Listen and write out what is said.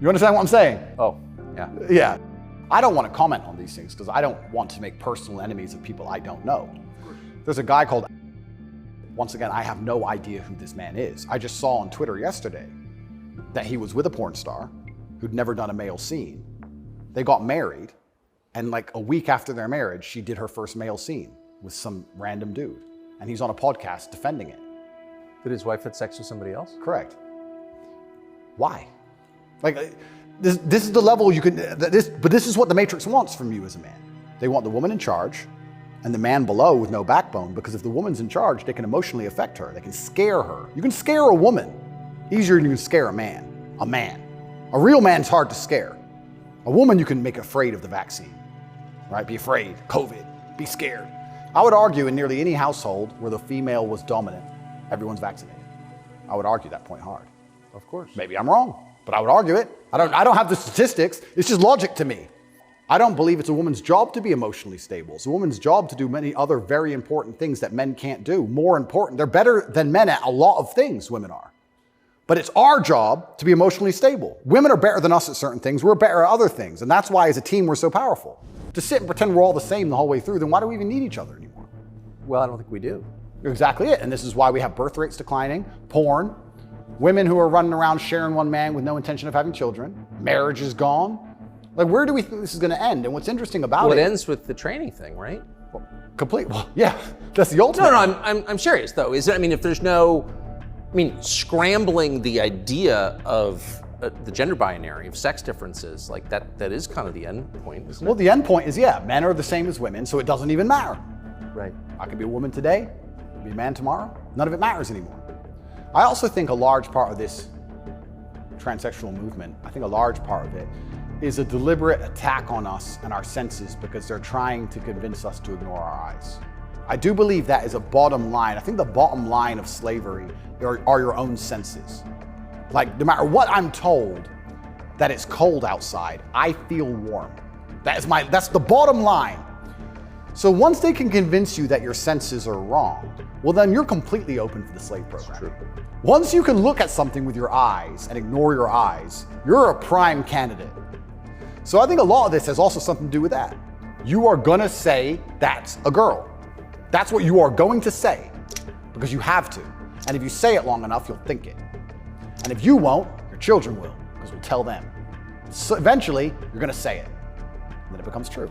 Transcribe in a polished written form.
You understand what I'm saying? Oh, yeah. Yeah. I don't want to comment on these things because I don't want to make personal enemies of people I don't know. There's a guy called, once again, I have no idea who this man is. I just saw on Twitter yesterday that he was with a porn star who'd never done a male scene. They got married, and like a week after their marriage, she did her first male scene with some random dude. And he's on a podcast defending it. Did his wife have sex with somebody else? Correct. Why? Like, this is the level you can, but this is what the Matrix wants from you as a man. They want the woman in charge and the man below with no backbone, because if the woman's in charge, they can emotionally affect her. They can scare her. You can scare a woman easier than you can scare a man. A man. A real man's hard to scare. A woman you can make afraid of the vaccine, right? Be afraid, COVID, be scared. I would argue in nearly any household where the female was dominant, everyone's vaccinated. I would argue that point hard. Of course. Maybe I'm wrong, but I would argue it. I don't have the statistics. It's just logic to me. I don't believe it's a woman's job to be emotionally stable. It's a woman's job to do many other very important things that men can't do. More important, they're better than men at a lot of things, women are. But it's our job to be emotionally stable. Women are better than us at certain things. We're better at other things. And that's why as a team, we're so powerful. To sit and pretend we're all the same the whole way through, then why do we even need each other anymore? Well, I don't think we do. Exactly it. And this is why we have birth rates declining, porn, women who are running around sharing one man with no intention of having children, marriage is gone. Like, where do we think this is going to end? And what's interesting about Well, it ends with the training thing, right? Well, yeah, that's the ultimate. No, I'm serious though. If there's no, scrambling the idea of the gender binary, of sex differences, like that is kind of the end point, isn't it? Well, the end point is, yeah, men are the same as women, so it doesn't even matter. Right. I could be a woman today, I could be a man tomorrow. None of it matters anymore. I also think a large part of this transsexual movement, I think a large part of it is a deliberate attack on us and our senses, because they're trying to convince us to ignore our eyes. I do believe that is a bottom line. I think the bottom line of slavery are your own senses. Like, no matter what I'm told, that it's cold outside, I feel warm. That's the bottom line. So once they can convince you that your senses are wrong, well, then you're completely open for the slave program. True. Once you can look at something with your eyes and ignore your eyes, you're a prime candidate. So I think a lot of this has also something to do with that. You are gonna say that's a girl. That's what you are going to say, because you have to. And if you say it long enough, you'll think it. And if you won't, your children will, because we'll tell them. So eventually, you're gonna say it, and then it becomes true.